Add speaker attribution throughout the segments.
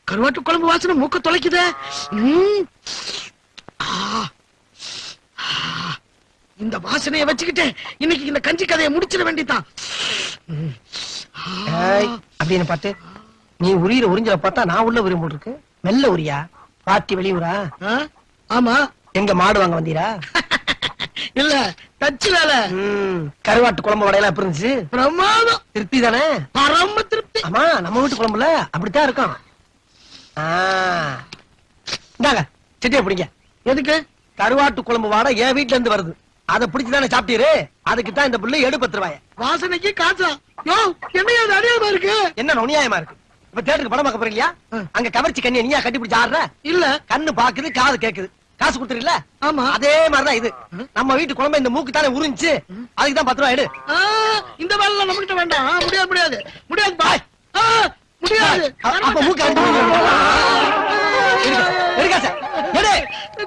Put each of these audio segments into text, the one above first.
Speaker 1: கருவாட்டு குழம்பு வாசனை மூக்க தொலைக்குதே. இந்த வாசனையை வச்சுக்கிட்டு இன்னைக்கு இந்த கஞ்சி கதையை முடிச்சிட வேண்டியதான்.
Speaker 2: அப்படின்னு பார்த்து நீ உரியிற உறிஞ்சல பார்த்தா நான் உள்ள உரியும் போல் இருக்கு. மெல்ல உரியா பாட்டி வெளியூரா?
Speaker 1: ஆமா.
Speaker 2: எங்க மாடு வாங்க வந்தீரா?
Speaker 1: இல்ல தச்சு வேலை.
Speaker 2: கருவாட்டு குழம்பு வடையெல்லாம் எப்படி இருந்துச்சு?
Speaker 1: பிரமாதம்.
Speaker 2: திருப்தி தானே?
Speaker 1: பரம திருப்தி.
Speaker 2: ஆமா, நம்ம வீட்டு குழம்புல அப்படித்தான் இருக்கும். இந்தாங்க சிட்டியை பிடிங்க.
Speaker 1: எதுக்கு?
Speaker 2: கருவாட்டு குழம்பு வாடை என் வீட்டுல இருந்து வருது. அதை பிடிச்சுதானே சாப்பிட்டீரு. அதுக்கு தான் இந்த புள்ள எடு 10 ரூபாய்.
Speaker 1: வாசனைக்கு காசா? என்ன அநியாயமா இருக்கு?
Speaker 2: என்ன நுணியாயமா இருக்கு? இப்ப தேட்டருக்கு படம் பார்க்க போறீங்களா? அங்க கவர்ச்சி கண்ணியை நீயா கட்டி பிடிச்சு ஆடுற?
Speaker 1: இல்ல,
Speaker 2: கண்ணு பாக்குது, காது கேக்குது, காசு கொடுத்துருல.
Speaker 1: ஆமா, அதே
Speaker 2: மாதிரிதான் இது. நம்ம வீட்டு குழம்பு இந்த மூக்கு தானே உறிஞ்சு, அதுக்கு தான் 10 ரூபாய் எடு.
Speaker 1: இந்த வேலை நம்ம கிட்ட வேண்டாம். முடியாது முடியாது முடியாது பாய். முடியாது.
Speaker 2: அப்ப மூக்கு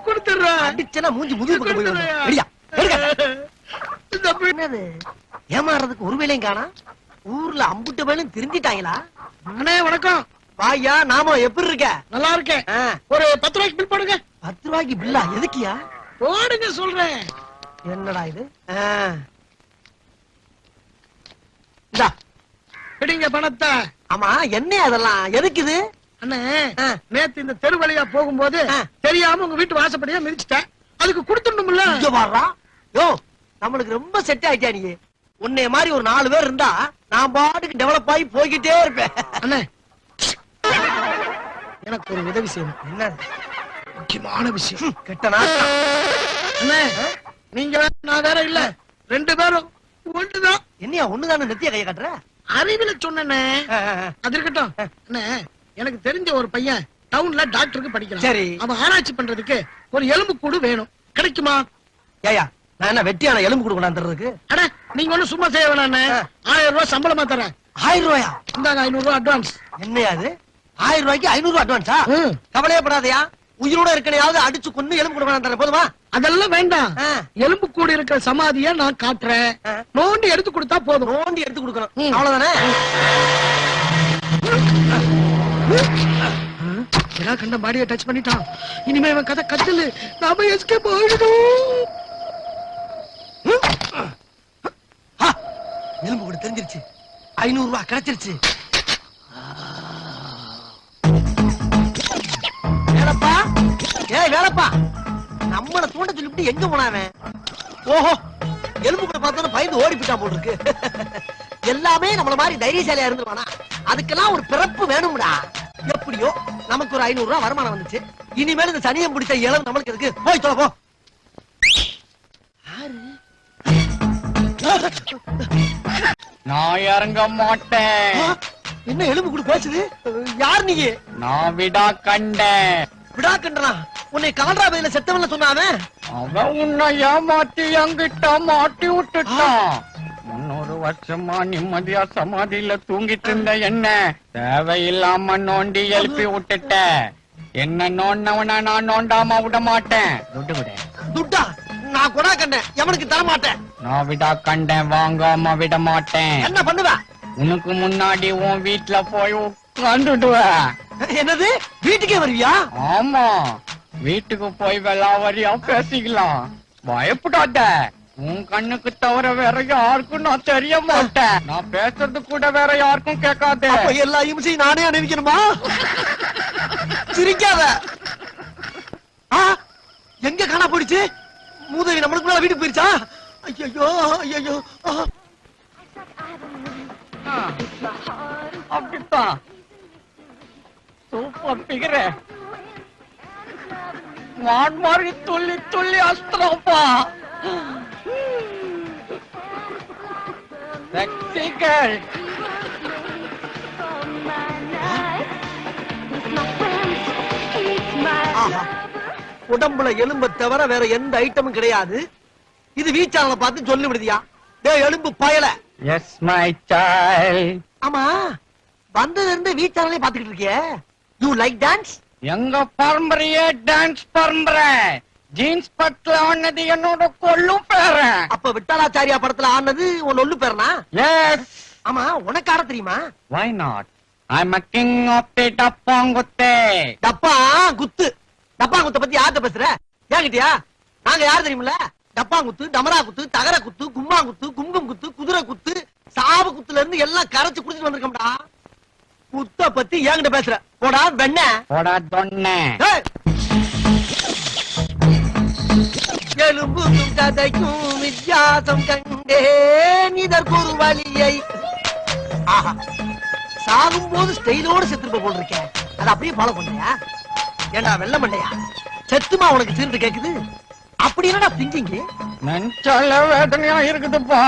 Speaker 2: கொடுத்துடுறேன். அடிச்சனா மூஞ்சி முதுகு பக்கம் போய் ஏமாறதுக்கு ஒரு வேலையும் காணா. ஊர்ல அம்புட்டு வேலையும் திருந்திட்டாங்களா?
Speaker 1: அண்ணே வணக்கம்.
Speaker 2: வாயா, நாம எப்படி இருக்க?
Speaker 1: நல்லா இருக்கேன். ஒரு 10 ரூபாய்க்கு பில் போடுங்க.
Speaker 2: 10 ரூபாய்க்கு பில்லா? எதுக்கியா?
Speaker 1: போடுங்க சொல்றேன்.
Speaker 2: என்னடா இது? இந்தா
Speaker 1: பிடிங்க பணத்தை.
Speaker 2: ஆமா, என்ன அதெல்லாம் எதுக்கு இது?
Speaker 1: அண்ணே, நேத்து இந்த தெரு வழியா போகும்போது தெரியாம உங்க வீட்டு வாசப்படியா மிதிச்சிட்டேன். அதுக்கு கொடுத்துடணும்ல.
Speaker 2: இங்க வாடா. யோ, நம்மளுக்கு ரொம்ப செட் ஆயிட்டா. நீ உன்னைய மாதிரி ஒரு 4 பேர் இருந்தா நான் பாட்டுக்கு டெவலப் ஆகி போய்கிட்டே இருப்பேன்.
Speaker 1: அண்ணே, எனக்கு ஒரு உதவி செய்யணும்.
Speaker 2: என்ன?
Speaker 1: முக்கியமான விஷயம்.
Speaker 2: கெட்ட நாட்டம்.
Speaker 1: அண்ணே, நீங்க நான் வேற இல்ல, 2 பேரும் ஒண்ணுதான்.
Speaker 2: என்னையா ஒண்ணுதானே நெத்திய கைய கட்டுற?
Speaker 1: அறிவில சொன்னே. அது இருக்கட்டும். அண்ணே, எனக்கு தெரிஞ்ச ஒரு பையன் டவுன்ல டாக்டருக்கு படிக்கிறான். சரி, அவன் ஆராய்ச்சி பண்றதுக்கு ஒரு எலும்பு கூடு வேணும். கிடைக்குமா?
Speaker 2: ஏயா, நான் என்ன வெட்டியான எலும்பு கூடு கொண்டாந்துறதுக்கு?
Speaker 1: அட, நீங்க ஒண்ணு சும்மா செய்ய வேணாம். 1000 ரூபாய் சம்பளமா தரேன்.
Speaker 2: 1000 ரூபாயா?
Speaker 1: இந்தாங்க 500 ரூபாய் அட்வான்ஸ்.
Speaker 2: என்னையா அது? 1000 ரூபாய்க்கு 500 ரூபாய் அட்வான்ஸா? கவலையப்படாதயா, உயிரோட இருக்கனையாவது அடிச்சு கொண்டு எலும்பு கூடு கொண்டாந்து தரேன். போதுமா?
Speaker 1: அதெல்லாம் வேண்டாம். எலும்பு கூடு இருக்கிற சமாதிய நான் காட்டுறேன். நோண்டி எடுத்து கொடுத்தா போதும்.
Speaker 2: நோண்டி எடுத்து கொடுக்கணும், அவ்வளவுதானே?
Speaker 1: எல்லா கண்ட பாடியை டச் பண்ணிட்டான். இனிமே இவன் கதை கத்தலு. நாம எஸ்கேப் ஆயிடணும்.
Speaker 2: எலும்பு கூட தெரிஞ்சிருச்சு. 500 ரூபாய் கிடைச்சிருச்சு. வேலப்பா, ஏய் வேலப்பா, நம்மள தூண்ட சொல்லிட்டு எங்க போனாவே? ஓஹோ, எலும்பு கூட பார்த்தோன்னு பயந்து ஓடி போயிட்டா போல் இருக்கு. எல்லாமே நம்மள மாதிரி தைரியசாலியா இருந்துருவானா? அதுக்கெல்லாம் ஒரு பிறப்பு வேணும்டா. எப்படியோ நமக்கு ஒரு 500 ரூபாய் வருமானம் வந்துச்சு. இனிமேல் இந்த சனியம் பிடிச்ச இளம் நம்மளுக்கு எதுக்கு? போய் தொலை போ.
Speaker 3: நான் இறங்க மாட்டேன்.
Speaker 2: என்ன எலும்பு கூட பேசுது? யார் நீ?
Speaker 3: நான் விடா கண்டேன்.
Speaker 2: விடா கண்டனா? உன்னை கால்ரா பையில செத்தவன்ல சொன்னாவே?
Speaker 3: அவன் உன்னை ஏமாத்தி என்கிட்ட மாட்டி விட்டுட்டான். 300 வருஷமா நிம்மதியா சமாதியில தூங்கிட்டு இருந்த என்ன தேவையில்லாம நோண்டி எழுப்பி விட்டுட்ட. என்ன நோண்டவனா நான் நோண்டாம விட மாட்டேன். துட்டு விட.
Speaker 2: துட்டா? நான் கொடா கண்டேன், எவனுக்கு தர மாட்டேன்.
Speaker 3: நான் விடா கண்டேன், வாங்காம விட மாட்டேன்.
Speaker 2: என்ன பண்ணுவ?
Speaker 3: உனக்கு முன்னாடி உன் வீட்டுல போய் உட்காந்துடுவேன்.
Speaker 2: என்னது? வீட்டுக்கே வருவியா?
Speaker 3: ஆமா, வீட்டுக்கு போய் வெள்ளாவரியா பேசிக்கலாம். பயப்படாத. உன் கண்ணுக்கு தவிர வேற யாருக்கும் நான் தெரிய மாட்டேன். நான் பேசுறது கூட வேற யாருக்கும் கேட்காத.
Speaker 2: எல்லா இம்சையும் நானே அனுபவிக்கணுமா? சிரிக்காத. எங்க காணா போயிடுச்சு? மூதேவி நம்மளுக்கு மேல வீட்டுக்கு போயிருச்சா? ஐயோ ஐயோ.
Speaker 3: அப்படித்தான். சூப்பர் பிகர. மான் மாதிரி துள்ளி துள்ளி அஸ்திரப்பா. Sexy girl.
Speaker 2: உடம்புல எலும்பை தவிர வேற எந்த ஐட்டமும் கிடையாது. இது வீச்சாளனை பார்த்து சொல்லி விடுதியா? டேய் எலும்பு பயல.
Speaker 3: Yes my child.
Speaker 2: ஆமா, வந்ததுல இருந்து வீச்சாளனே பாத்துக்கிட்டு இருக்கியே. You like dance?
Speaker 3: எங்க பரம்பரையே டான்ஸ் பரம்பரை. ஜீன்ஸ் பட்ல ஆனது என்னோட கொள்ளும் பேரன்.
Speaker 2: அப்ப விட்டாலாச்சாரியா படத்துல ஆனது உன் ஒல்லு பேரனா?
Speaker 3: எஸ்.
Speaker 2: ஆமா, உனக்கு ஆட தெரியுமா?
Speaker 3: Why not? I'm a king of the டப்பாங்குத்தே.
Speaker 2: டப்பா குத்து. டப்பாங்குத்த பத்தி யார்கிட்ட பேசுற? ஏங்கிட்டியா? நாங்க யாரு தெரியுமில்ல? டப்பாங்குத்து, டமரா குத்து, தகர குத்து, கும்மா குத்து, குங்கும் குத்து, குதிரை குத்து, சாவு குத்துல இருந்து எல்லாம் கரைச்சு குடிச்சிட்டு வந்திருக்கோம்டா. குத்த பத்தி ஏங்கிட்ட பேசுற? போடா வெண்ண.
Speaker 3: போடா தொன்ன.
Speaker 2: எலும்பும் கதைக்கும் வித்தியாசம் கண்டேன் இதற்கு ஒரு வழியை. ஆஹா, சாகும் போது ஸ்டைலோட செத்துருப்ப போல் இருக்கேன். அதை அப்படியே ஃபாலோ பண்ணியா? ஏண்டா வெள்ள மண்டையா, செத்துமா உனக்கு சீர்ந்து கேக்குது? அப்படி என்னடா திங்கிங்க?
Speaker 3: நெஞ்சால வேதனையா இருக்குதுப்பா.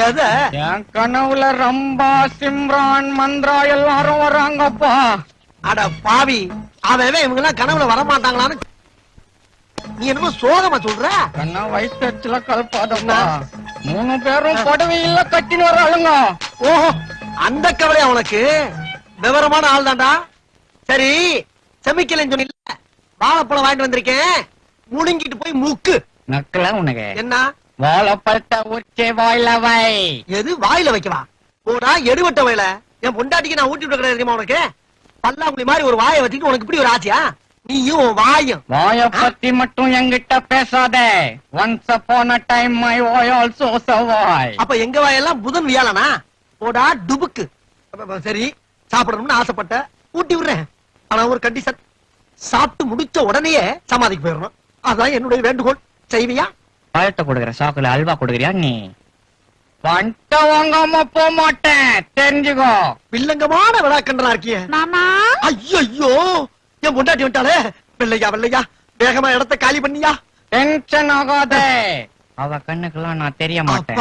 Speaker 2: எத?
Speaker 3: என் கனவுல ரம்பா, சிம்ரான், மந்த்ரா எல்லாரும் வராங்கப்பா.
Speaker 2: அட பாவி, அவன் இவங்க எல்லாம் கனவுல வரமாட்டாங்களான்னு நீ என்னமோ சோகமா சொல்ற?
Speaker 3: கண்ணா வயசுல கல்பாதப்பா. 3 பேரும் புடவையில கட்டின்னு வராளுங்க.
Speaker 2: ஓஹோ, அந்த கவலையா உனக்கு? விவரமான ஆள் தான்டா. சரி, செமிக்கலன்னு சொன்னில்ல, வாழைப்பழம் வாங்கிட்டு வந்திருக்கேன், முழுங்கிட்டு போய் மூக்கு.
Speaker 3: நக்கல உனக்கு
Speaker 2: என்ன?
Speaker 3: வாழைப்பழத்தை உச்சி வாயில வை.
Speaker 2: எது வாயில வைக்கவா? போடா எடுவட்ட வயல. என் பொண்டாட்டிக்கு நான் ஊட்டி விட கிடையாது தெரியுமா உனக்கு? பல்லாங்குழி மாதிரி ஒரு வாயை வச்சுட்டு உனக்கு இப்படி ஒரு ஆசையா? நீயும் வாயும்.
Speaker 3: வாய பத்தி மட்டும் என்கிட்ட பேசாத. Once upon a time my boy also survived.
Speaker 2: அப்ப எங்க வாயெல்லாம் புதன் வியாழனா? போடா டுபுக்கு. சரி, சாப்பிடணும்னு ஆசைப்பட்ட, ஊட்டி விடுறேன். ஆனா ஒரு கண்டிஷன், சாப்பிட்டு முடிச்ச உடனேயே சமாதிக்கு போயிடணும். அதான் என்னுடைய வேண்டுகோள். செய்வியா?
Speaker 3: பழத்தை கொடுக்குற சாக்குல அல்வா கொடுக்குறியா நீ? பண்ட வாங்காம போக மாட்டேன், தெரிஞ்சுக்கோ.
Speaker 2: வில்லங்கமான விழாக்கன்றா இருக்கிய.
Speaker 4: மாமா
Speaker 2: ஐயோ, என் பொண்டாட்டி விட்டாலே. வெள்ளையா வெள்ளையா, வேகமா இடத்த காலி பண்ணியா?
Speaker 3: டென்ஷன் ஆகாத. அவ கண்ணுக்கெல்லாம் நான் தெரிய மாட்டேன்.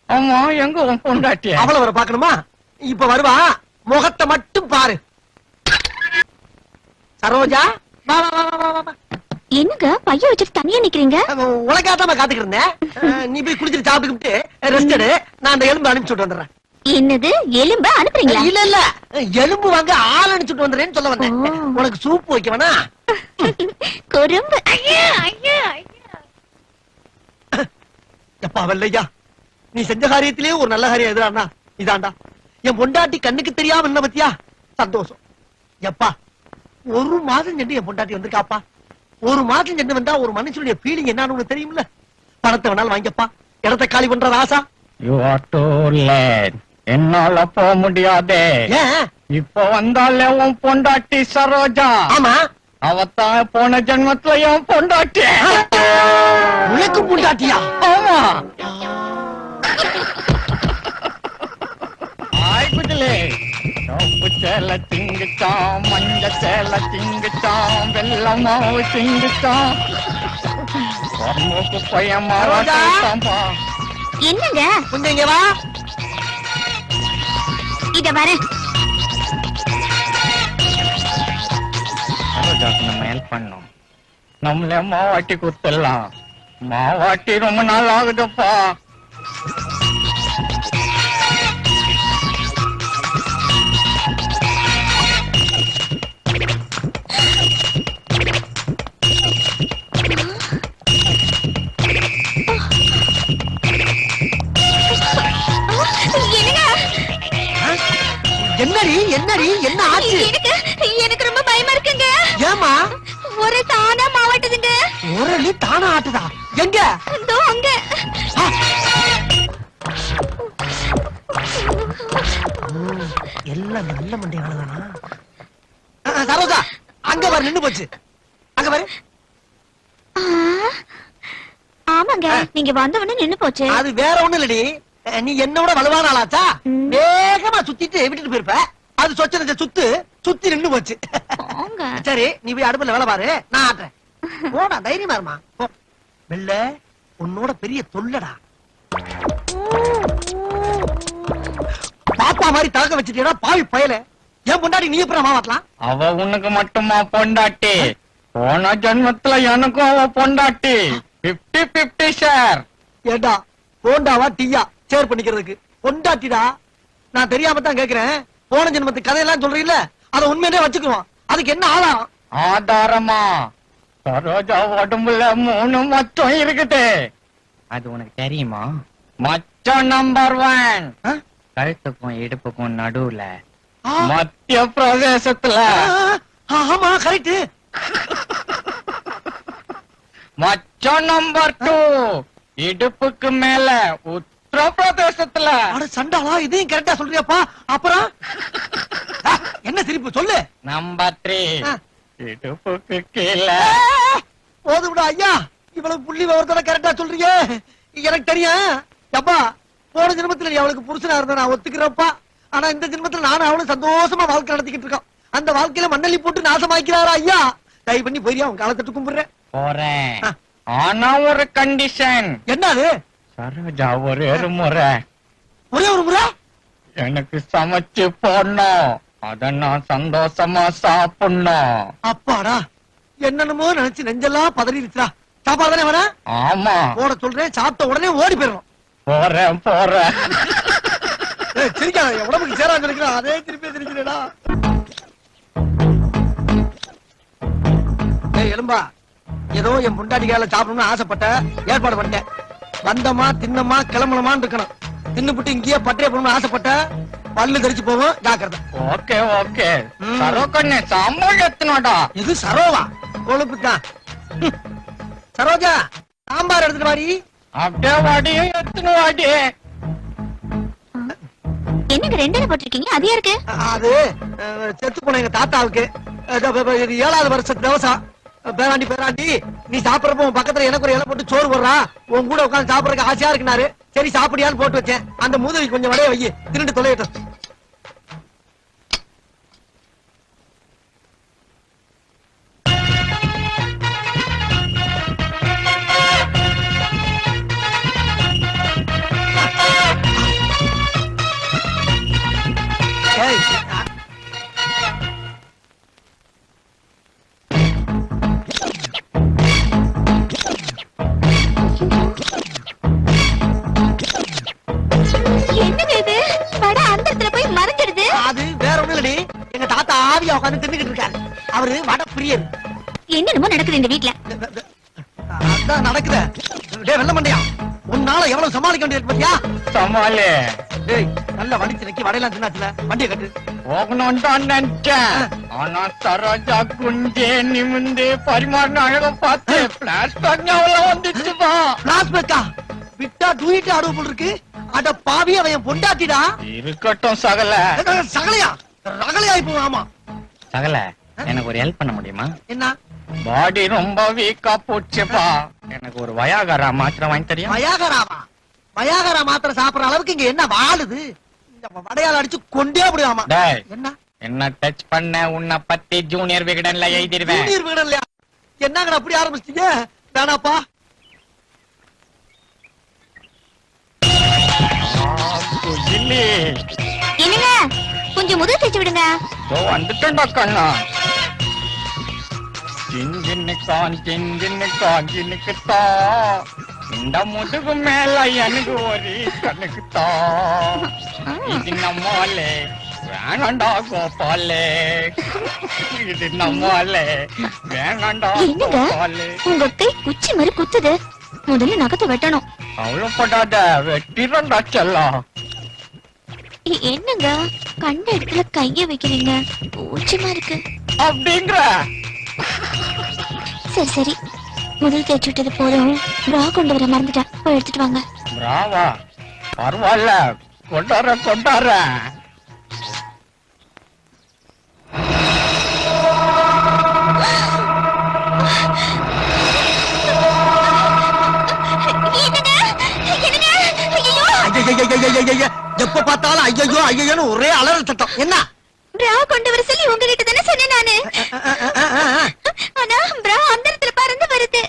Speaker 3: ஆமா, எங்க உன் பொண்டாட்டிய?
Speaker 2: அவளை வர பாக்கணுமா? இப்ப வருவா, முகத்தை மட்டும் பாரு. சரோஜா, வா வா வா வா வா, வா.
Speaker 4: என்னங்க பைய வச்சுட்டு தனியா நிக்கிறீங்க?
Speaker 2: உனக்காக காத்துக்கிட்டு இருந்தேன். நீ போய் குளிச்சுட்டு சாப்பிட்டுக்கிட்டு ரெஸ்ட் எடு. நான் அந்த எலும்பு அனுப்பிச்சுட்டு வந்துடுறேன்.
Speaker 4: என்னது எலும்ப அனுப்புறீங்களா?
Speaker 2: இல்ல இல்ல, எலும்பு வாங்க ஆள் அனுப்பிச்சுட்டு வந்துடுறேன்னு சொல்ல வந்தேன். உனக்கு சூப் வைக்க வேணா?
Speaker 4: குறும்பு.
Speaker 2: எப்பா வெள்ளையா, நீ செஞ்ச காரியத்திலேயே ஒரு நல்ல காரியம் எதிரானா இதாண்டா. என் பொண்டாட்டி கண்ணுக்கு தெரியாம என்ன பத்தியா? சந்தோஷம். எப்பா, 1 மாதம் சென்று என் பொண்டாட்டி வந்திருக்காப்பா. 1 மாதம் சென்று வந்தா ஒரு மனுஷனுடைய ஃபீலிங் என்னன்னு உனக்கு தெரியும்ல. பணத்தை வேணாலும் வாங்கிப்பா, இடத்தை காலி பண்ற ஆசா.
Speaker 3: You are too late. என்னால போக முடியாதே.
Speaker 2: ஏன்?
Speaker 3: இப்ப வந்தாலே உன் பொண்டாட்டி சரோஜா.
Speaker 2: ஆமா,
Speaker 3: அவத்தான் போன ஜென்மத்துல என் பொண்டாட்டி.
Speaker 2: உனக்கு பொண்டாட்டியா?
Speaker 3: ஆமா. ஆய் குஜலே. சோப்பு சேலை திங்குச்சான், மஞ்ச சேலை திங்குச்சான், வெள்ளம் மாவு திங்குச்சான். மூக்கு பையன் மாறாட்டாம்பா.
Speaker 4: என்னங்க?
Speaker 2: கொஞ்சம் இங்க வா.
Speaker 4: இத வரேன்.
Speaker 3: சரோஜாக்கு நம்ம ஹெல்ப் பண்ணோம். நம்மளே மாவாட்டி குத்தலாம். மாவாட்டி ரொம்ப நாள் ஆகுதுப்பா.
Speaker 2: என்னடி என்னடி என்ன ஆச்சு?
Speaker 4: எனக்கு ரொம்ப பயமா இருக்குங்க.
Speaker 2: ஏமா?
Speaker 4: ஒரு தானா மாவட்டுதுங்க.
Speaker 2: ஒரு தானா ஆட்டுதா? எங்க?
Speaker 4: இதோ அங்க.
Speaker 2: எல்லாம் நல்ல மண்டையானதானா? சரோஜா, அங்க பாரு, நின்னு போச்சு. அங்க பாரு.
Speaker 4: ஆமாங்க, நீங்க வந்தவொடனே நின்னு போச்சு.
Speaker 2: அது வேற ஒண்ணு இல்லடி, நீ என்னோட வலுவான ஆளாச்சா? வேகமா சுத்திட்டு விட்டுட்டு போயிருப்ப. அது சொச்சன சுத்தி நின்னு போச்சு. சரி, நீ போய் அடுப்புல வேலை பாரு, நான் ஆட்டுறேன். போடா, தைரியமா இருமா. வெள்ள உன்னோட பெரிய தொல்லடா. பாப்பா மாதிரி தகக்க வச்சுட்டா பாவி பயல. என் பொண்டாட்டி நீ எப்பறம் மாவாட்டலாம்?
Speaker 3: அவ உனக்கு மட்டுமா பொண்டாட்டி? போன ஜென்மத்துல எனக்கும் அவ பொண்டாட்டி. 50-50 ஷேர்.
Speaker 2: ஏண்டா, போண்டாவா டீயா ஷேர் பண்ணிக்கிறதுக்கு? பொண்டாட்டிடா. நான் தெரியாம தான் கேக்குறேன். போன ஜென்மத்து கதையெல்லாம் சொல்றீல்ல, அதை உண்மையிலே வச்சுக்குவோம். அதுக்கு என்ன ஆதாரம்?
Speaker 3: ஆதாரமா? சரோஜா உடம்புல 3 மச்சம் இருக்குது. அது உனக்கு தெரியுமா? மச்சம் நம்பர் 1 கழுத்துக்கும் இடுப்புக்கும் நடுவுல மத்திய பிரதேசத்துல.
Speaker 2: ஆமா கரெக்ட்.
Speaker 3: மச்சம் நம்பர் 2 இடுப்புக்கு மேல உத்தரப்பிரதேசத்துல.
Speaker 2: அட சண்டாளா, இதையும் கரெக்டா சொல்றியாப்பா. அப்புறம் என்ன சிரிப்பு சொல்லு.
Speaker 3: நம்பர் 3 இடுப்புக்கு கீழே.
Speaker 2: போது விட ஐயா, இவ்வளவு புள்ளி விவரத்தோட கரெக்டா சொல்றீங்க. எனக்கு தெரியும் அப்பா, போன ஜென்மத்துல நீ அவளுக்கு புருஷனா இருந்த நான் ஒத்துக்கிறப்பா. ஆனா இந்த ஜென்மத்துல நானும் அவளும் சந்தோஷமா வாழ்க்கை நடத்திக்கிட்டு இருக்கோம். அந்த வாழ்க்கையில மண்ணள்ளி போட்டு நாசமாக்கிறாரா ஐயா? தயவு பண்ணி போய் அவன் காலத்தட்டு கும்பிடுறேன்.
Speaker 3: போறேன். ஆனா ஒரு கண்டிஷன்.
Speaker 2: என்னது?
Speaker 3: சரோஜா ஒரே ஒரு முறை எனக்கு சமைச்சு போடணும். அத நான் சந்தோஷமா சாப்பிடணும்.
Speaker 2: அப்பாடா, என்னென்னமோ நினைச்சு நெஞ்செல்லாம் பதறிடுச்சா. சாப்பாடு தானே வேணா?
Speaker 3: ஆமா.
Speaker 2: போட சொல்றேன், சாப்பிட்ட உடனே ஓடி போயிடணும்.
Speaker 3: போறேன்.
Speaker 2: சிரிக்காத, உடம்புக்கு சேராது இருக்கிறா. அதே திருப்பி சிரிக்கிறேடா. எலும்பா, ஏதோ என் பொண்டாட்டிக்கால சாப்பிடணும்னு ஆசைப்பட்ட ஏற்பாடு பண்ணிட்டேன். வந்தமா தின்னமா கிளம்பணுமான்னு இருக்கணும். தின்னுபிட்டு இங்கேயே பட்டைய போடணும்னு ஆசைப்பட்ட பல்லு தெரிச்சு போகும். ஜாக்கிரதை.
Speaker 3: ஓகே. சரோ கண்ணே, சாம்பார் எத்தனோடா?
Speaker 2: இது சரோவா? கொழுப்பு தான். சரோஜா, சாம்பார் எடுத்துட்டு வாடி.
Speaker 3: அப்படியே வாடியும் எத்தனை வாடி.
Speaker 4: என்னங்க 2 போட்டிருக்கீங்க? அது யாருக்கு?
Speaker 2: அது செத்து போன எங்க தாத்தாவுக்கு. இது 7வது வருஷத்து தவசம். பேராண்டி, நீ சாப்பிடறப்ப உன் பக்கத்துல எனக்கு ஒரு இலை போட்டு சோறு போடுறா. உன் கூட உட்காந்து சாப்பிடறதுக்கு ஆசையா இருக்குனாரு. சரி சாப்பிடியான்னு போட்டு வச்சேன். அந்த மூதவி கொஞ்சம் வடைய வை, திருண்டு தொலையட்டும்.
Speaker 4: என்னங்க இது? வடை அந்த இடத்துல போய் மறைஞ்சிடுது.
Speaker 2: அது வேற ஒண்ணு இல்லடி, எங்க தாத்தா ஆவியா உட்காந்து தின்னுகிட்டு இருக்காரு. அவரு வட பிரியர்.
Speaker 4: என்னென்னமோ நடக்குது இந்த வீட்ல.
Speaker 2: அதான் நடக்குது. டேய் வெள்ள மண்டையா, உன்னால எவ்வளவு சமாளிக்க வேண்டியது பாத்தியா?
Speaker 3: சமாளி.
Speaker 2: டேய் நல்ல வலிச்சு நிக்கி வடையெல்லாம் தின்னாச்சுல, வண்டியை கட்டு.
Speaker 3: போகணும்னு தான் நினைச்சேன். ஆனா சரோஜா குஞ்சே நிமிந்து பரிமாறின அழக பார்த்து பிளாஸ்டிக் ஞாபகம் வந்துச்சுப்பா.
Speaker 2: பிளாஸ்பேக்கா விட்டா டூயிட்டு ஆடுவ போல் இருக்கு. அட பாவி, அவன் பொண்டாட்டிடா.
Speaker 3: இருக்கட்டும் சகல.
Speaker 2: சகலையா ரகலையா இப்போ? ஆமா
Speaker 3: சகல, எனக்கு ஒரு ஹெல்ப் பண்ண முடியுமா?
Speaker 2: என்ன?
Speaker 3: பாடி ரொம்ப வீக்கா போச்சுப்பா. எனக்கு ஒரு வயாகரா மாத்திரை வாங்கி தெரியும்.
Speaker 2: வயாகராவா? வயாகரா மாத்திரை சாப்பிடுற அளவுக்கு இங்க என்ன வாழுது? இந்த வடையால அடிச்சு கொண்டே அப்படியாமா. என்ன
Speaker 3: என்ன டச் பண்ண உன்னை பத்தி ஜூனியர் விகடன்ல எழுதிடுவேன்.
Speaker 2: ஜூனியர் விகடன் இல்லையா? என்னங்க அப்படி ஆரம்பிச்சிட்டீங்க? வேணாப்பா.
Speaker 4: என்னங்க கொஞ்சம் முதுகு தேய்ச்சி விடுங்க.
Speaker 3: வந்துட்டா கண்ணா. ஜின்னுக்குத்தா இந்த முதுகு மேல எனக்கு ஒரு கண்ணுக்குத்தா. இது நம்மாலே வேணாண்டா கோபாலே. இது நம்மாலே வேணாண்டா கோபாலே.
Speaker 4: உங்க கை குச்சி மாதிரி குத்துது. முதல்ல நகத்தை வெட்டணும்.
Speaker 3: அவ்வளவு படாத, வெட்டிரண்டா செல்லம்.
Speaker 4: என்னங்க கண்ட இடத்துல கைய வைக்கிறீங்க? பூச்சிமா இருக்கு
Speaker 3: அப்படிங்கிற.
Speaker 4: சரி முதல் தேய்ச்சி விட்டது போதும். பிரா கொண்டு வர மறந்துட்டேன், போய் எடுத்துட்டு வாங்க.
Speaker 3: பிராவா? பரவாயில்ல, கொண்டார.
Speaker 2: எப்ப பார்த்தாலும் ஐயோ ஐயோன்னு ஒரே அலறல் சத்தம். என்ன?
Speaker 4: பிரா கொண்டு வர சொல்லி உங்ககிட்ட தானே சொன்னேன் நானு. ஆனா பிரா அந்த இடத்துல பறந்து வருது.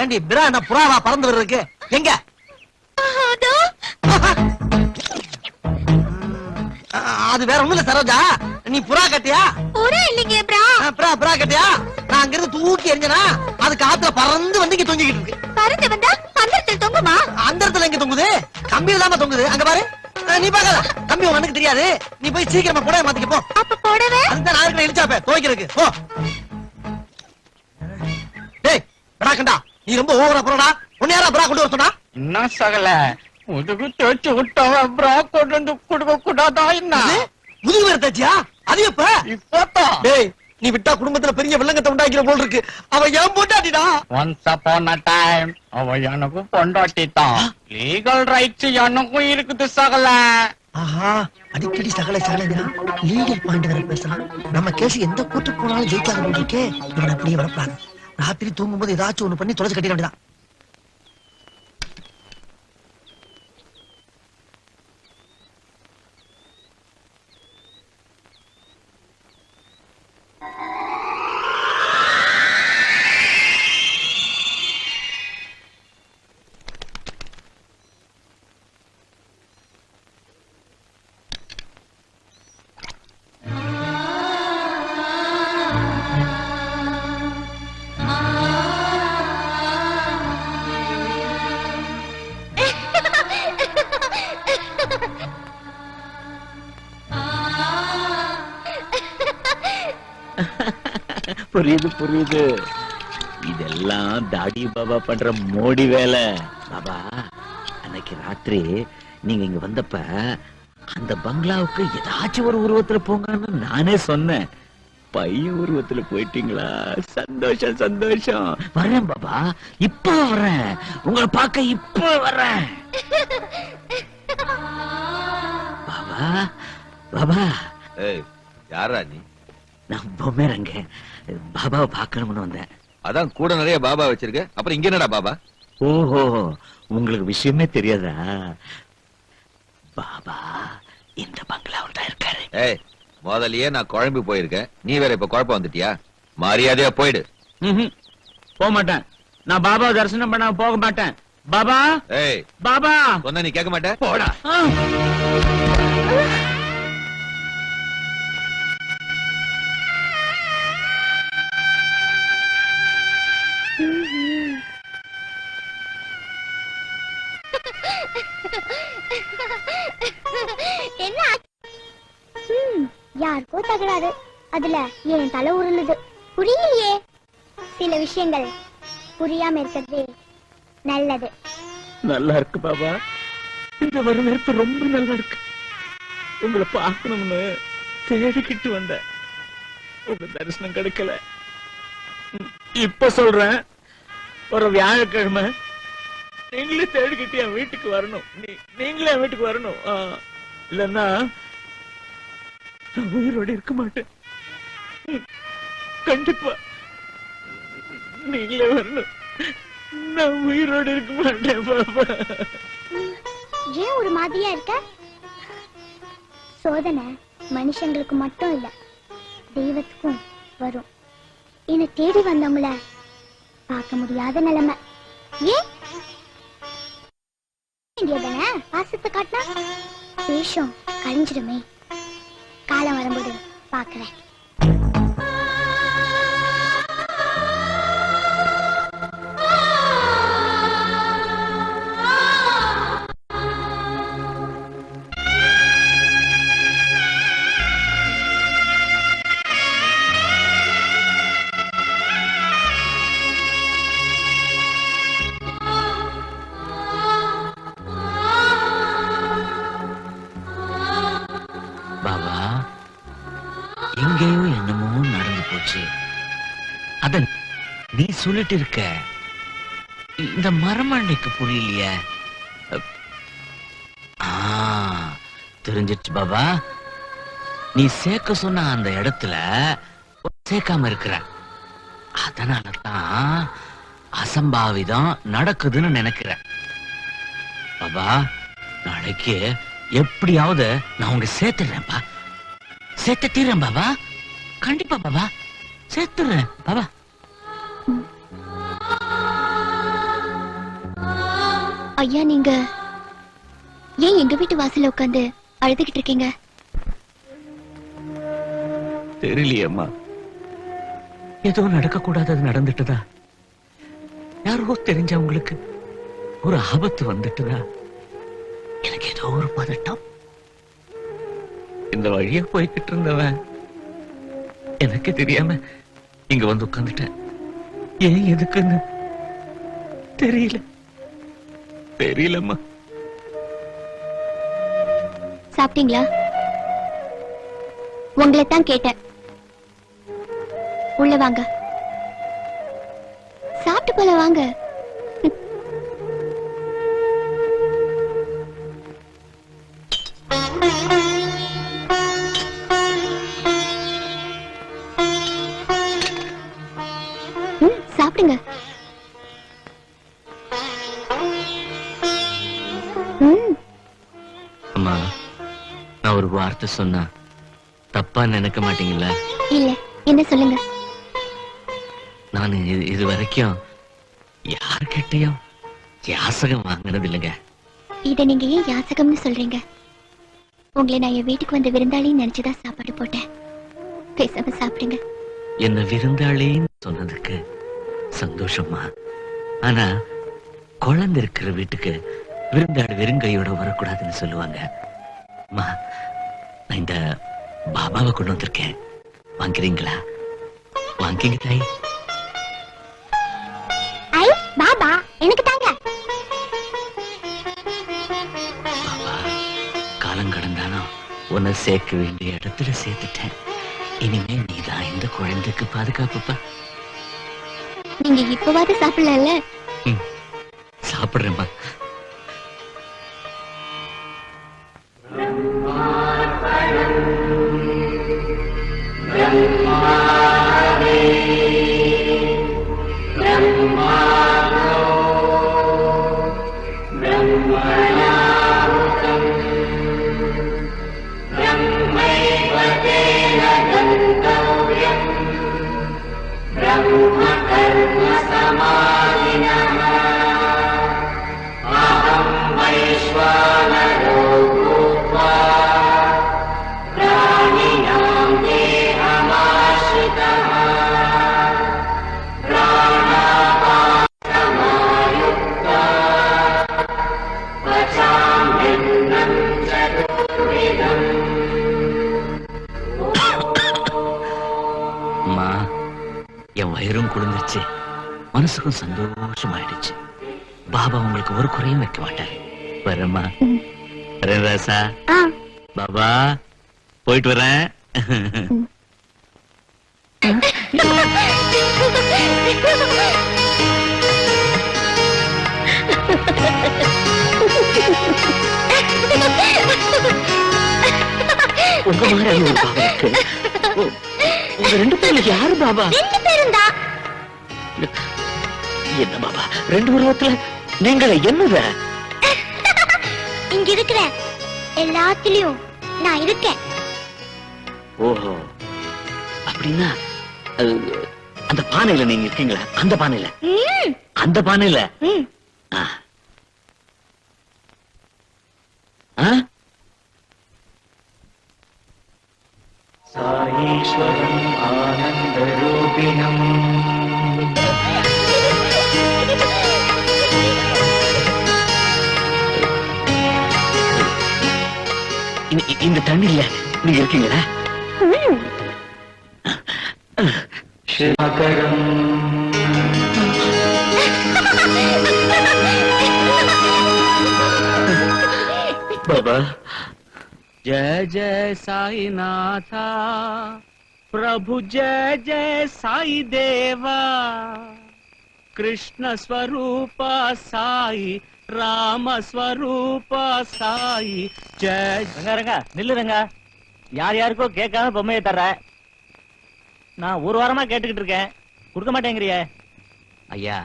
Speaker 2: ஏண்டி பிரா என்ன புறாவா பறந்து வர்றதுக்கு? எங்க? அது வேற ஒண்ணு இல்ல சரோஜா, நீ புறா கட்டியா?
Speaker 4: புறா இல்லைங்க, பிரா.
Speaker 2: புறா கட்டியா? நான் அங்க இருந்து தூக்கி எறிஞ்சனா அது காத்துல பறந்து வந்து இங்க தொங்கிக்கிட்டு இருக்கு.
Speaker 4: பறந்து வந்தா அந்த இடத்துல தொங்குமா? அந்த
Speaker 2: இடத்துல எங்க தொங்குது? கம்பியில தான் தொங்குது. அங்க பாரு. நீ பாக்காத, கம்பி உனக்கு தெரியாது. நீ போய் சீக்கிரமா புடவை மாத்திக்க போ.
Speaker 4: அப்ப புடவை
Speaker 2: அதுதான் நான் இருக்கிற இழிச்சாப்ப துவைக்கிறதுக்கு போ. விடாக்கண்டா நீ ரொம்ப ஓவரா போறடா. உன்னை யாரா பிரா கொண்டு வர சொன்னா?
Speaker 3: என்ன சகல முதுகு தேய்ச்சி விட்டவ பிரா கொண்டு வந்து கொடுக்க கூடாதா என்ன?
Speaker 2: முதுகு வேற தேய்ச்சியா? அது எப்ப?
Speaker 3: இப்பதான்.
Speaker 2: டேய் நீ விட்டா குடும்பத்துல பெரிய வில்லங்கத்தை உண்டாக்கிற போல் இருக்கு. அவ ஏன் பொண்டாட்டிடா?
Speaker 3: Once upon a time அவ எனக்கு பொண்டாட்டி தான். லீகல் ரைட்ஸ் எனக்கும் இருக்குது சகல.
Speaker 2: ஆஹா அடிக்கடி சகல சகலங்கிறா. லீகல் பாயிண்ட் வரை பேசலாம். நம்ம கேஸ் எந்த கோர்ட்டுக்கு போனாலும் ஜெயிக்காத போல் இருக்கே. இவன் அப்படியே வரப்படாது. ராத்திரி தூங்கும்போது ஏதாச்சும் ஒண்ணு பண்ணி தொலைச்சு கட்டிட வேண்டியதான்.
Speaker 5: புரியுது புரியுது. இதெல்லாம் தாடி பாபா பண்ற மோடி வேலை. பாபா அன்னைக்கு ராத்திரி நீங்க இங்க வந்தப்ப அந்த பங்களாவுக்கு ஏதாச்சும் ஒரு உருவத்துல போங்கன்னு நானே சொன்னேன். பையன் உருவத்துல போயிட்டீங்களா? சந்தோஷம் சந்தோஷம். வர்றேன் பாபா, இப்ப வர்றேன். உங்களை பார்க்க இப்ப வர்றேன். பாபா பாபா.
Speaker 6: யாரா நீ?
Speaker 5: நான் பொம்மேரங்க பாபாவை பார்க்கணும்னு வந்தேன்.
Speaker 6: அதான் கூட நிறைய பாபா வச்சிருக்க, அப்புறம் இங்க என்னடா பாபா?
Speaker 5: ஓஹோ, உங்களுக்கு விஷயமே தெரியாதா? பாபா இந்த பங்களாவில் தான் இருக்காரு.
Speaker 6: ஏய், முதல்லயே நான் குழம்பு போயிருக்கேன், நீ வேற இப்ப குழப்பம் வந்துட்டியா? மரியாதையா போயிடு.
Speaker 5: போக மாட்டேன். நான் பாபா தரிசனம் பண்ண போக மாட்டேன். பாபா
Speaker 6: ஏய்,
Speaker 5: பாபா
Speaker 6: சொன்ன நீ கேட்க மாட்டே?
Speaker 5: போடா.
Speaker 4: என்ன யாருக்கோ தகராறு, அதுல என் தலை உருளுது. புரியலையே. சில விஷயங்கள் புரியாம இருக்கிறது நல்லது.
Speaker 5: நல்லா இருக்கு பாபா, இந்த வரவேற்பு ரொம்ப நல்லா இருக்கு. உங்களை பார்க்கணும்னு தேடிக்கிட்டு வந்தேன், உங்க தரிசனம் கிடைக்கல. இப்ப சொல்றேன், ஒரு வியாழக்கிழமை நீங்களே தேடிக்கிட்டு என் வீட்டுக்கு வரணும். நீங்களே என் வீட்டுக்கு வரணும். இல்லன்னா நான் உயிரோடு இருக்க மாட்டேன். கண்டிப்பா நீங்களே வரணும். நான் உயிரோடு இருக்க மாட்டேன் பாபா.
Speaker 4: ஏன் ஒரு மாதிரியா இருக்க? சோதனை மனுஷங்களுக்கு மட்டும் இல்ல, தெய்வத்துக்கும் வரும். என்னை தேடி வந்தவங்கள பார்க்க முடியாத நிலைமை. ஏன் பாசத்தை காட்டினா வேஷம் கழிஞ்சிடுமே. காலம் வரும்போது பாக்குறேன்.
Speaker 5: பாபா எங்கேயோ என்னமோ நடந்து போச்சு. அத நீ சொல்லிட்டு இருக்க. இந்த மரமண்டைக்கு புரியலையே. தெரிஞ்சிருச்சு பாபா. நீ சேர்க்க சொன்ன அந்த இடத்துல சேர்க்காம இருக்கிற, அதனாலதான் அசம்பாவிதம் நடக்குதுன்னு நினைக்கிறேன். பாபா நாளைக்கு எப்படியாவது நான் உங்க சேர்த்துறேன்பா. சேர்த்து தீர்றேன் பாபா. கண்டிப்பா பாபா, சேர்த்துறேன் பாபா.
Speaker 4: ஐயா, நீங்க ஏன் எங்க வீட்டு வாசல்ல உட்கார்ந்து அழுதுகிட்டு இருக்கீங்க?
Speaker 5: தெரியலையேம்மா, ஏதோ நடக்க கூடாதது நடந்துட்டுதா? யாரோ தெரிஞ்சவங்களுக்கு ஒரு ஆபத்து வந்துட்டுதா? எனக்கு ஏதோ ஒரு பதட்டம். இந்த வழியா போய்கிட்டு இருந்தவன் எனக்கு தெரியாம இங்க வந்து உட்கார்ந்துட்டேன். ஏன் எதுக்குன்னு தெரியலம்மா.
Speaker 4: சாப்பிட்டீங்களா? உங்களை தான் கேட்டேன். உள்ள வாங்க, சாப்பிட்டு போல வாங்க. சாப்பிடுங்க.
Speaker 5: அம்மா, நான் ஒரு வார்த்தை சொன்னா தப்பா நினைக்க மாட்டீங்கல்ல?
Speaker 4: இல்ல, என்ன சொல்லுங்க.
Speaker 5: நான் இது வரைக்கும் யார்கிட்டயும் யாசகம் வாங்கினது இல்லைங்க.
Speaker 4: இத நீங்க ஏன் யாசகம்னு சொல்றீங்க? உங்களை நான் என் வீட்டுக்கு வந்த விருந்தாளின்னு நினைச்சுதான் சாப்பாடு போட்டேன். பேசாம சாப்பிடுங்க.
Speaker 5: என்ன விருந்தாளின்னு சொன்னதுக்கு சந்தோஷமா. ஆனா குழந்தை இருக்கிற வீட்டுக்கு விருந்தாடு வெறுங்கையோட வரக்கூடாதுன்னு சொல்லுவாங்க. அம்மா, நான் இந்த பாபாவை கொண்டு வந்திருக்கேன், வாங்கிறீங்களா? வாங்கிங்க தாய்.
Speaker 4: ஐ பாபா, எனக்கு தாங்க.
Speaker 5: பாபா, காலம் கடந்தாலும் உன்னை சேர்க்க வேண்டிய இடத்துல சேர்த்துட்டேன். இனிமே நீதான் இந்த குழந்தைக்கு பாதுகாப்புப்பா.
Speaker 4: நீங்க இப்பவாது சாப்பிடல.
Speaker 5: சாப்பிடுறேம்மா. என் வயிறும் குளிர்ந்துச்சு, மனசுக்கும் சந்தோஷமாயிடுச்சு. பாபா உங்களுக்கு ஒரு குறையும் வைக்க மாட்டாரு. வரேம்மா. வரேன் ராசா. பாபா, போயிட்டு வரேன். உங்க மாதிரி ஒரு பாபா இருக்கு. உங்க ரெண்டு பேர்ல யாரு பாபா? என்ன பாபா, ரெண்டு உருவத்துல நீங்க என்னத?
Speaker 4: இங்க இருக்கிற எல்லாத்திலயும் நான் இருக்கேன்.
Speaker 5: ஓஹோ, அப்படின்னா அந்த பானையில நீங்க இருக்கீங்களா? அந்த பானையில? அந்த பானையில? சாயீஸ்வரம் ஆனந்த ரூபிணம். இந்த தண்ணில நீங்க இருக்கீங்களா? சிவகரம். பாபா, जय जय साई नाथा, प्रभु जय जय साई देवा, कृष्ण स्वरूप साई, राम स्वरूप साई जय.
Speaker 7: ரங்க நில்லுங்க. யார் யாருக்கோ கேட்காம பொம்மையை தர்ற. நான் ஒரு வாரமா கேட்டுக்கிட்டு இருக்கேன், கொடுக்க மாட்டேங்கிறிய.
Speaker 5: ஐயா,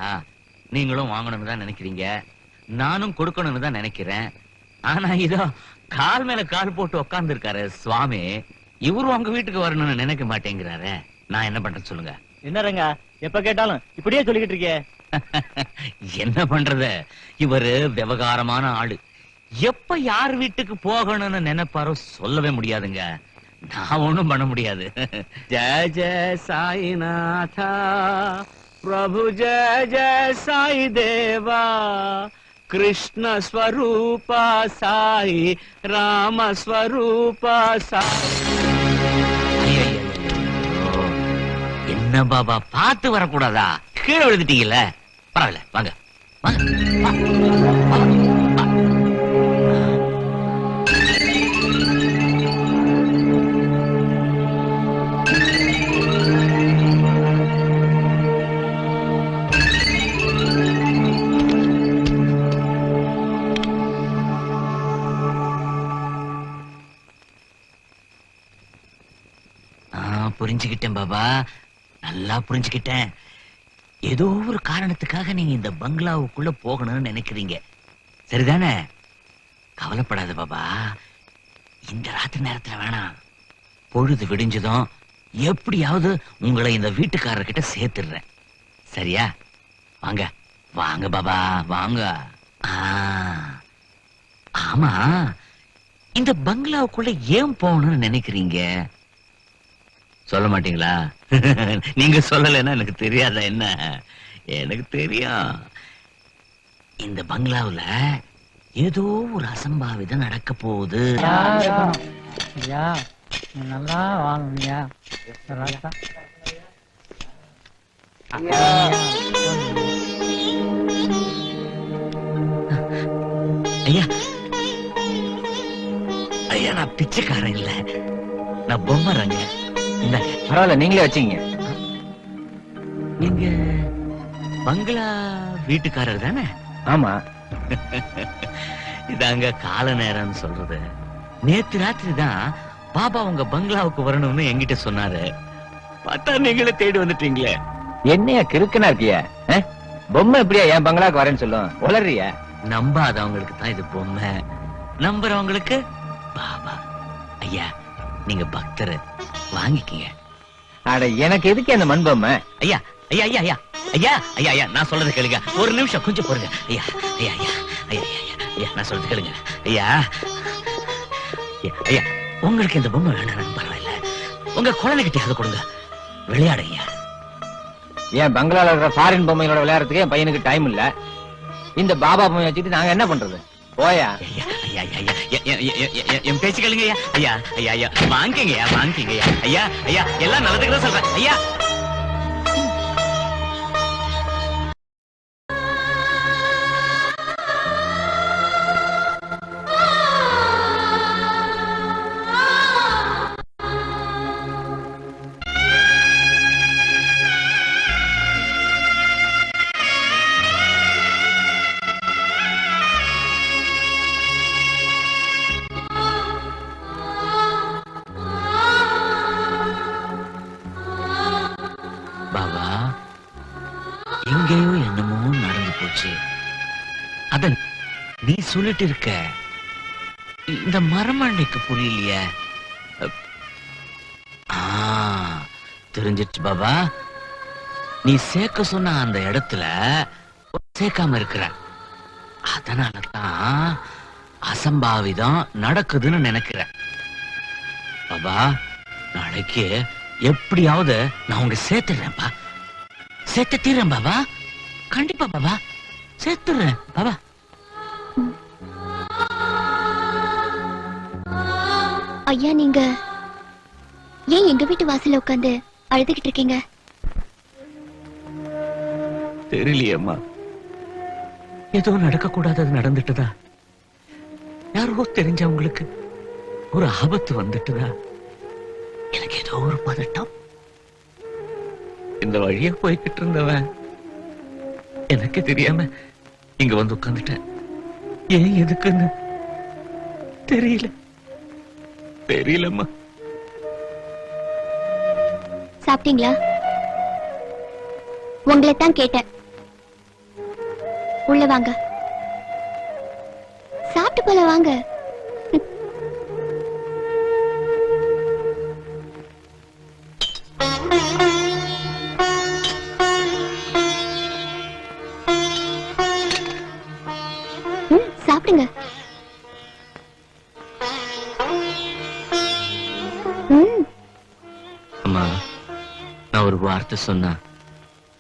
Speaker 5: நீங்களும் வாங்கணும்னு தான் நினைக்கிறீங்க, நானும் கொடுக்கணும்னு தான் நினைக்கிறேன். ஆனா இதோ கால் மேல கால் போட்டு உட்கார்ந்து இருக்காரு சுவாமி, இவரு உங்க வீட்டுக்கு வரணும்னு நினைக்க மாட்டேங்கிறாரு. நான் என்ன பண்றேன் சொல்லுங்க?
Speaker 7: என்ன ரங்க, எப்ப கேட்டாலும் இப்படியே சொல்லிக்கிட்டு இருக்கே.
Speaker 5: என்ன பண்றது, இவரு விவகாரமான ஆளு. எப்ப யார் வீட்டுக்கு போகணும்னு நினைப்பாரோ சொல்லவே முடியாதுங்க. நான் ஒண்ணும் பண்ண முடியாது. ஜெய ஜெய சாய்நாதா, பிரபு ஜெய ஜெய சாய் தேவா, कृष्ण स्वरूप साई, राम स्वरूप साई. என்ன பாபா, பார்த்து வரக்கூடாதா? கீழே விழுந்துட்டீங்கல்ல, பரவாயில்ல, வாங்க வா, வா, வா. புரிஞ்சுக்கிட்டேன் பாபா, நல்லா புரிஞ்சுக்கிட்டேன். ஏதோ ஒரு காரணத்துக்காக நீங்க இந்த பங்களாவுக்குள்ள போகணும்னு நினைக்கிறீங்க, சரிதானே? கவலைப்படாத பாபா, இந்த ராத்திரி நேரத்துல வேணாம். பொழுது விடிஞ்சதும் எப்படியாவது உங்களை இந்த வீட்டுக்காரர்கிட்ட சேர்த்துடுறேன், சரியா? வாங்க வாங்க பாபா, வாங்க. ஆமா, இந்த பங்களாவுக்குள்ள ஏன் போகணும்னு நினைக்கிறீங்க? சொல்ல மாட்டீங்களா? நீங்க சொல்லலைன்னா எனக்கு தெரியாதா என்ன? எனக்கு தெரியும். இந்த பங்களாவுல ஏதோ ஒரு அசம்பாவிதம் நடக்க போகுது.
Speaker 3: நல்லா வாங்கய்யா.
Speaker 5: ஐயா ஐயா, நான் பிச்சைக்காரன் இல்ல, நான் பொம்மரங்க.
Speaker 7: பரவாயில்ல, நீங்களே வச்சீங்க.
Speaker 5: நீங்க பங்களா வீட்டுக்காரர் தானே?
Speaker 7: ஆமா.
Speaker 5: இதாங்க கால நேரம்னு சொல்றது. நேத்து ராத்திரி தான் பாபா உங்க பங்களாவுக்கு வரணும்னு என்கிட்ட சொன்னாரு. பார்த்தா நீங்களே தேடி வந்துட்டீங்களே.
Speaker 7: என்னையா கிறுக்குனா இருக்கியா? பொம்மை எப்படியா என் பங்களாக்கு வரேன்னு சொல்லும்? உளறியா?
Speaker 5: நம்பாதவங்களுக்கு தான் இது பொம்மை, நம்புறவங்களுக்கு பாபா. ஐயா, நீங்க பக்தர், வாங்கிக்கீங்க.
Speaker 7: அட, எனக்கு எதுக்கு அந்த மண் பொம்மை?
Speaker 5: ஐயா ஐயா ஐயா ஐயா ஐயா ஐயா ஐயா, நான் சொல்றது கேளுங்க, ஒரு நிமிஷம் கொஞ்சம் பொறுங்க. ஐயா ஐயா ஐயா ஐயா ஐயா ஐயா, நான் சொல்றது கேளுங்க. ஐயா ஐயா, உங்களுக்கு இந்த பொம்மை வேணாம் பரவாயில்ல, உங்க குழந்தைகிட்ட அதை கொடுங்க, விளையாடுங்க.
Speaker 7: என் பங்களால இருக்கிற ஃபாரின் பொம்மையோட விளையாடுறதுக்கு என் பையனுக்கு டைம் இல்ல. இந்த பாபா பொம்மை வச்சுட்டு நாங்க என்ன பண்றது? போயா.
Speaker 5: ஐயா ஐயா ஐயா, என் பேச்சு கேளுங்க. ஐயா ஐயா ஐயா, வாங்கிங்க வாங்கிங்க. ஐயா ஐயா, எல்லாம் நல்லதுக்கு தான் சொல்றேன். ஐயா பாபா, எங்கேயோ என்னமோ நடந்து போச்சு. அத நீ சொல்லிட்டு இருக்க, இந்த மரமண்டைக்கு புரியலையே. தெரிஞ்சிச்சு பாபா, நீ சேர்க்க சொன்ன அந்த இடத்துல சேர்க்காம இருக்கிற, அதனாலதான் அசம்பாவிதம் நடக்குதுன்னு நினைக்கிறேன். பாபா, நாளைக்கு எப்படியாவது நான் உங்க சேர்த்துறேன்ப்பா, சேர்த்து தீர்றேன் பாபா, கண்டிப்பா பாபா, சேர்த்துறேன் பாபா.
Speaker 4: ஐயா, நீங்க ஏன் எங்க வீட்டு வாசல்ல உட்கார்ந்து அழுதுகிட்டு இருக்கீங்க?
Speaker 5: தெரியலையேம்மா, ஏதோ நடக்க கூடாதது நடந்துட்டுதா, யாரோ தெரிஞ்சவங்களுக்கு ஒரு ஆபத்து வந்துட்டுதா, எனக்கு ஏதோ ஒரு பதட்டம். இந்த வழியா போய்கிட்டு இருந்தவன் எனக்கு தெரியாம இங்க வந்து உட்கார்ந்துட்டேன். ஏன் எதுக்குன்னு தெரியலம்மா.
Speaker 4: சாப்பிட்டீங்களா? உங்களை தான் கேட்டேன். உள்ள வாங்க, சாப்பிட்டு போல வாங்க. சாப்பிடுங்க.
Speaker 5: அம்மா, நான் ஒரு வார்த்தை சொன்னா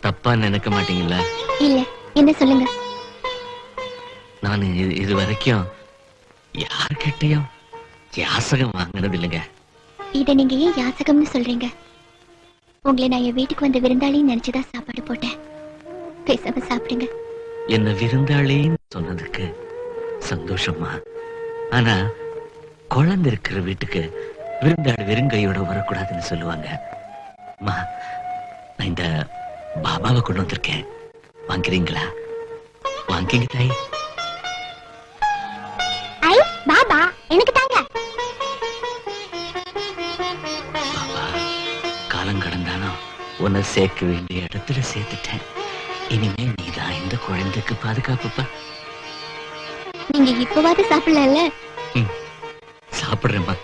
Speaker 5: தப்பா நினைக்க மாட்டீங்களா?
Speaker 4: இல்ல, என்ன சொல்லுங்க.
Speaker 5: நான் இது வரைக்கும் யார்கிட்டயும் யாசகம் வாங்கினது இல்லைங்க.
Speaker 4: இத நீங்க ஏன் யாசகம்னு சொல்றீங்க? உங்களை நான் என் வீட்டுக்கு வந்த விருந்தாளின்னு நினைச்சுதான் சாப்பாடு போட்டேன். பேசாம சாப்பிடுங்க.
Speaker 5: என்ன விருந்தாளின்னு சொன்னதுக்கு சந்தோஷமா. ஆனா குழந்தை இருக்கிற வீட்டுக்கு விருந்தாளி வெறுங்கையோட வரக்கூடாதுன்னு சொல்லுவாங்க. அம்மா, நான் இந்த பாபாவை கொண்டு வந்திருக்கேன், வாங்குறீங்களா? வாங்கிங்க தாய்.
Speaker 4: ஐ பாபா எனக்கு தாங்க.
Speaker 5: பாபா, காலம் கடந்தானோ உன்னை சேர்க்க வேண்டிய இடத்துல சேர்த்துட்டேன். இனிமே நீதான் இந்த குழந்தைக்கு பாதுகாப்புப்பா.
Speaker 4: நீங்க இப்பவாது சாப்பிடல.
Speaker 5: சாப்பிடுறேம்மா.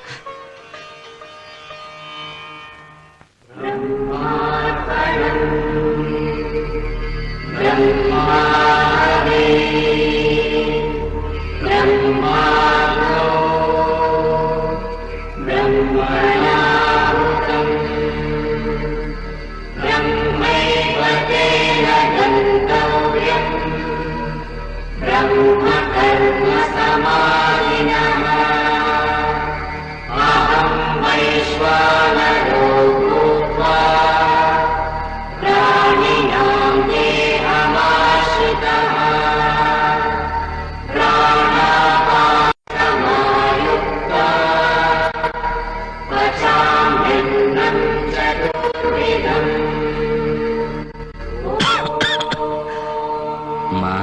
Speaker 5: அம்மா,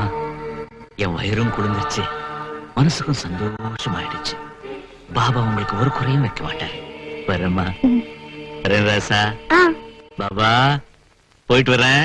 Speaker 5: என் வயிறும் குளிர்ந்துருச்சு, மனசுக்கும் சந்தோஷமாயிடுச்சு. பாபா உங்களுக்கு ஒரு குறையும் வைக்க மாட்டாரு. வரமா? வரேன் ராசா. பாபா, போயிட்டு வரேன்.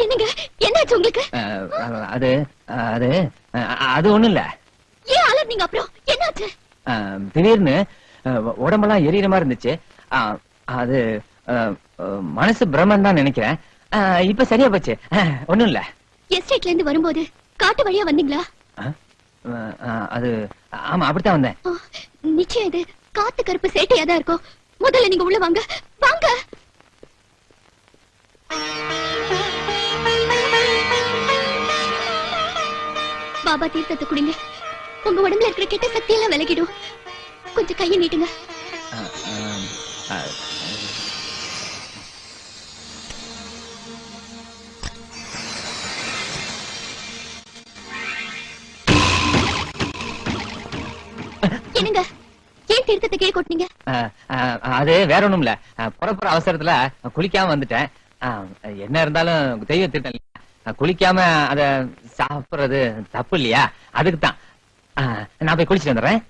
Speaker 4: என்னங்க, என்னாச்சு உங்களுக்கு?
Speaker 3: அது அது அது ஒண்ணும் இல்ல.
Speaker 4: ஏன் அலர்னீங்க? அப்புறம் என்னாச்சு?
Speaker 3: திடீர்னு உடம்பெல்லாம் எரியற மாதிரி இருந்துச்சு. அது மனசு பிரம்மன் தான் நினைக்கிறேன். இப்ப சரியா போச்சு, ஒண்ணும் இல்ல.
Speaker 4: எஸ்டேட்ல இருந்து வரும்போது காட்டு வழியா வந்தீங்களா?
Speaker 3: அது ஆமா, அப்படித்தான் வந்தேன்.
Speaker 4: நிச்சயம் இது காத்து கருப்பு சேட்டையா தான் இருக்கும். முதல்ல நீங்க உள்ள வாங்க, வாங்க. பாபா தீர்த்தத்தை குடிங்க, உங்க உடம்புல இருக்கிற கெட்ட சக்தி எல்லாம் விலகிடும். கொஞ்சம் கையை நீட்டுங்க. என்னங்க, ஏன் தீர்த்தத்தை கீழே கொட்டினீங்க?
Speaker 3: அது வேற ஒண்ணும் இல்ல. புறப்புற அவசரத்துல குளிக்காம வந்துட்டேன். என்ன இருந்தாலும் தெய்வ தீர்த்தம் குளிக்காம அத சாப்பிடுறது தப்பு இல்லையா? அதுக்குதான் நான் போய் குளிச்சுட்டு வந்துடுறேன்.